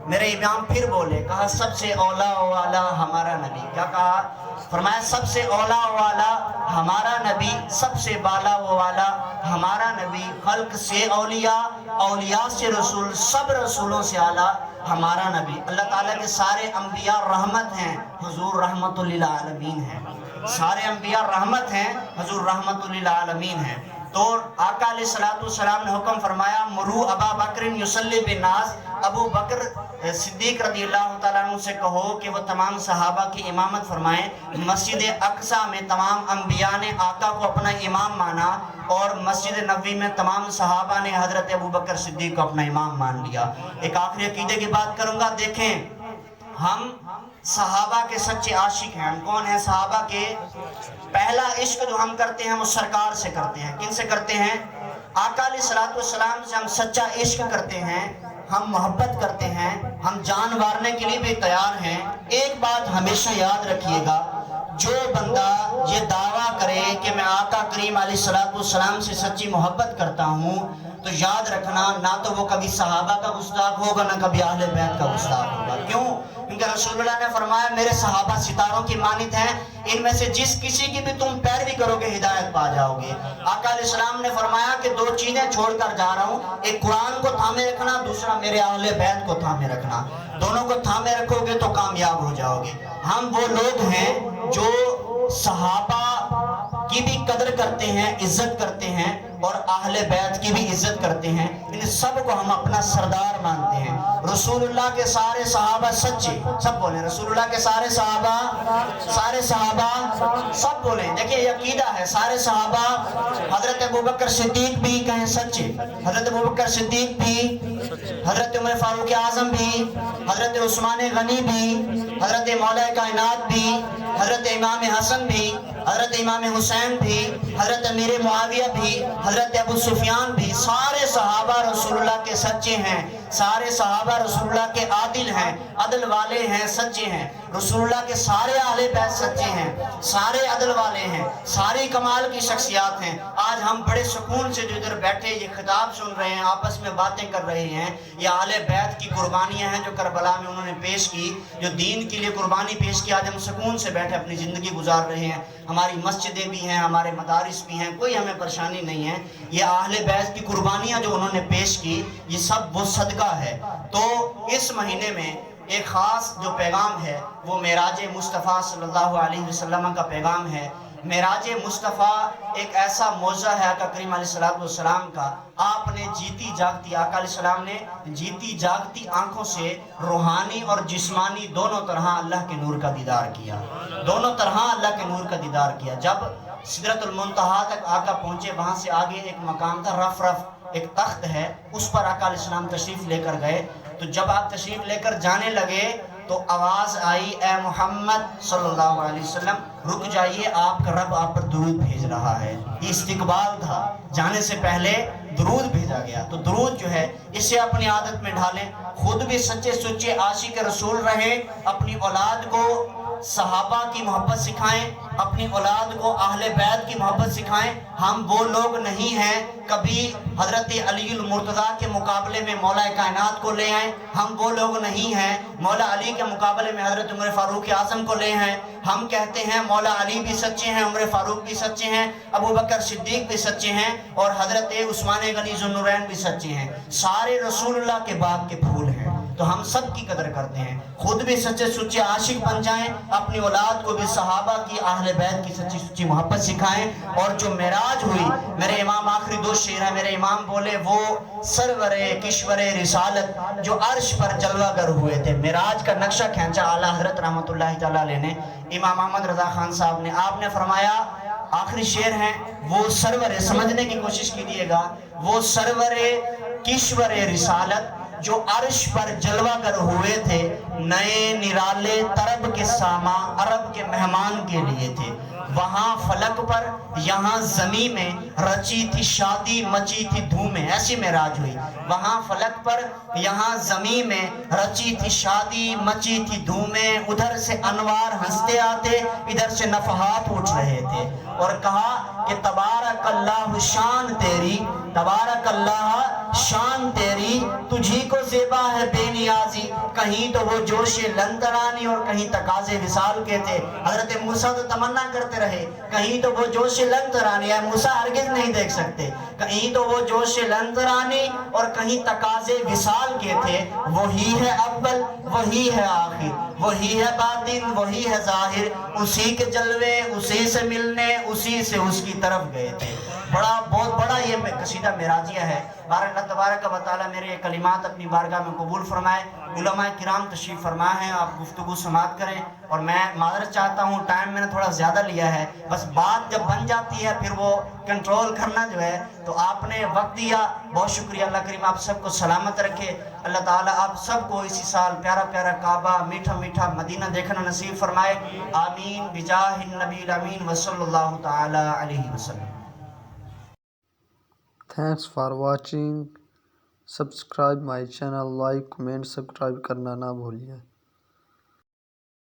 میرے امام پھر بولے، کہا سب سے اولا والا ہمارا نبی. کیا کہا؟ فرمایا سب سے اولا والا ہمارا نبی، سب سے بالا والا ہمارا نبی، خلق سے اولیاء، اولیاء سے رسول، سب رسولوں سے اعلیٰ ہمارا نبی. اللہ تعالیٰ کے سارے انبیاء رحمت ہیں، حضور رحمت للعالمین ہیں. سارے انبیاء رحمت ہیں، حضور رحمت للعالمین ہیں. تو آقا علیہ السلام نے حکم فرمایا، مرو ابا بکر یصلی بالناس، ابو بکر صدیق رضی اللہ تعالیٰ عنہ سے کہو کہ وہ تمام صحابہ کی امامت فرمائیں. مسجد اقصیٰ میں تمام انبیاء نے آقا کو اپنا امام مانا، اور مسجد نبوی میں تمام صحابہ نے حضرت ابو بکر صدیق کو اپنا امام مان لیا. ایک آخری عقیدے کی بات کروں گا. دیکھیں، ہم صحابہ کے سچے عاشق ہیں. ہم کون ہیں صحابہ کے؟ پہلا عشق جو ہم کرتے ہیں وہ سرکار سے کرتے ہیں. کن سے کرتے ہیں؟ آقا علیہ السلام سے ہم سچا عشق کرتے ہیں، ہم محبت کرتے ہیں، ہم جان وارنے کے لیے بھی تیار ہیں. ایک بات ہمیشہ یاد رکھیے گا، جو بندہ یہ دعویٰ کرے کہ میں آقا کریم علیہ السلام سے سچی محبت کرتا ہوں، تو یاد رکھنا، نہ تو وہ کبھی صحابہ کا گستاخ ہوگا، نہ کبھی اہل بیت کا گستاخ ہوگا. کیوں؟ کیونکہ رسول اللہ نے فرمایا میرے صحابہ ستاروں کی مانند ہیں، ان میں سے جس کسی کی بھی تم پیروی کرو گے ہدایت پا جاؤ گے. آقا علیہ السلام نے فرمایا کہ دو چیزیں چھوڑ کر جا رہا ہوں، ایک قرآن کو تھامے رکھنا، دوسرا میرے اہل بیت کو تھامے رکھنا. دونوں کو تھامے رکھو گے تو کامیاب ہو جاؤ گے. ہم وہ لوگ ہیں جو صحابہ کی بھی قدر کرتے ہیں، عزت کرتے ہیں، اور اہل بیت کی بھی عزت کرتے ہیں. ان سب کو ہم اپنا سردار مانتے ہیں. رسول اللہ کے سارے صحابہ سچے، سب بولیں رسول اللہ کے سارے صحابہ سب بولیں. دیکھیں یہ عقیدہ ہے، سارے صحابہ. حضرت ابوبکر صدیق بھی کہیں سچے، حضرت ابوبکر صدیق بھی، حضرت عمر فاروق اعظم بھی، حضرت عثمان غنی بھی، حضرت مولا کائنات بھی، حضرت امام حسن بھی، حضرت امام حسین بھی، حضرت امیر معاویہ بھی، حضرت ابو سفیان بھی. سارے صحابہ رسول اللہ کے سچے ہیں، سارے صحابہ رسول اللہ کے عادل ہیں، عدل والے ہیں، سچے ہیں. رسول اللہ کے سارے اہل بیت سچے ہیں، سارے عدل والے ہیں، ساری کمال کی شخصیات ہیں. آج ہم بڑے سکون سے جو ادھر بیٹھے یہ خطاب سن رہے ہیں، آپس میں باتیں کر رہے ہیں، یہ اہل بیت کی قربانیاں ہیں جو کربلا میں انہوں نے پیش کی، جو دین کے لیے قربانی پیش کی. آج ہم سکون سے بیٹھے اپنی زندگی گزار رہے ہیں. ہماری مسجدیں بھی ہیں، ہمارے مدارس بھی ہیں، کوئی ہمیں پریشانی نہیں ہے. یہ اہل بیت کی قربانیاں جو انہوں نے پیش کی، یہ سب وہ صدقہ ہے. تو اس مہینے میں ایک خاص جو پیغام ہے وہ معراج مصطفیٰ صلی اللہ علیہ وسلم کا پیغام ہے. معراج مصطفیٰ ایک ایسا معجزہ ہے آقا کریم علیہ السلام کا. آپ نے جیتی جاگتی، آقا علیہ السلام نے جیتی جاگتی آنکھوں سے روحانی اور جسمانی دونوں طرح اللہ کے نور کا دیدار کیا، دونوں طرح اللہ کے نور کا دیدار کیا. جب سدرۃ المنتہا تک آقا پہنچے، وہاں سے آگے ایک مقام تھا، رف ایک تخت ہے، اس پر آقا علیہ السلام تشریف لے کر گئے. تو جب آپ تشریف لے کر جانے لگے تو آواز آئی، اے محمد صلی اللہ علیہ وسلم رک جائیے، آپ کا رب آپ پر درود بھیج رہا ہے. یہ استقبال تھا، جانے سے پہلے درود بھیجا گیا. تو درود جو ہے اسے اپنی عادت میں ڈھالیں، خود بھی سچے سچے عاشق رسول رہیں، اپنی اولاد کو صحابہ کی محبت سکھائیں، اپنی اولاد کو اہل بیت کی محبت سکھائیں. ہم وہ لوگ نہیں ہیں کبھی حضرت علی المرتضیٰ کے مقابلے میں مولا کائنات کو لے آئیں. ہم وہ لوگ نہیں ہیں مولا علی کے مقابلے میں حضرت عمر فاروق اعظم کو لے آئیں. ہم کہتے ہیں مولا علی بھی سچے ہیں، عمر فاروق بھی سچے ہیں، ابو بکر صدیق بھی سچے ہیں، اور حضرت عثمان غنی ذو النورین بھی سچے ہیں. سارے رسول اللہ کے باغ کے پھول ہیں. تو ہم سب کی قدر کرتے ہیں. خود بھی سچے سچے عاشق بن جائیں، اپنی اولاد کو بھی صحابہ کی اہل بیت کی سچی سچی محبت سکھائیں. اور جو معراج ہوئی، میرے امام آخری دو شعر ہیں، میرے امام بولے وہ سرور کشور رسالت جو عرش پر جلوہ گر ہوئے تھے. معراج کا نقشہ کھینچا اعلیٰ حضرت رحمت اللہ تعالیٰ علیہ نے، امام احمد رضا خان صاحب نے. آپ نے فرمایا، آخری شعر ہیں، وہ سرور، سمجھنے کی کوشش کیجیے گا، وہ سرور کشور رسالت جو عرش پر جلوہ گر ہوئے تھے، نئے نرالے طرب کے ساما عرب کے مہمان کے لیے تھے. وہاں فلک پر یہاں زمین میں رچی تھی شادی مچی تھی دھومیں. ایسی معراج ہوئی. وہاں فلک پر یہاں زمین میں رچی تھی شادی مچی تھی دھومیں. ادھر سے انوار ہنستے آتے، ادھر سے نفحات اٹھ رہے تھے. اور کہا کہ تبارک اللہ شان تیری، تبارک اللہ شان تیری تجھی کو زیبا ہے بے نیازی. کہیں تو وہ جوش لنترانی اور کہیں تقاضے وصال کے تھے. حضرت موسیٰ تو تمنا کرتے رہے کہیں تو وہ جوش لنترانی ہے موسیٰ ہرگز نہیں دیکھ سکتے, کہیں تو وہ جوش لنترانی اور کہیں تقاضے وصال کے تھے. وہی ہے اول وہی ہے آخر, وہی ہے باطن وہی ہے ظاہر, اسی کے جلوے اسی سے ملنے اسی سے اس کی طرف گئے تھے. بہت بڑا یہ قصیدہ معراجیہ ہے. بارہ اللہ تبارک و تعالیٰ میرے یہ کلمات اپنی بارگاہ میں قبول فرمائے. علماء کرام تشریف فرما ہیں, آپ گفتگو سماعت کریں. اور میں معذرت چاہتا ہوں, ٹائم میں نے تھوڑا زیادہ لیا ہے, بس بات جب بن جاتی ہے پھر وہ کنٹرول کرنا جو ہے, تو آپ نے وقت دیا, بہت شکریہ. اللہ کریم آپ سب کو سلامت رکھے. اللہ تعالیٰ آپ سب کو اسی سال پیارا پیارا کعبہ میٹھا میٹھا مدینہ دیکھنا نصیب فرمائے. آمین بجاہ النبی الامین وصلی اللہ تعالی علیہ وسلم. Thanks for watching. Subscribe my channel, like comment subscribe کرنا نہ بھولیے.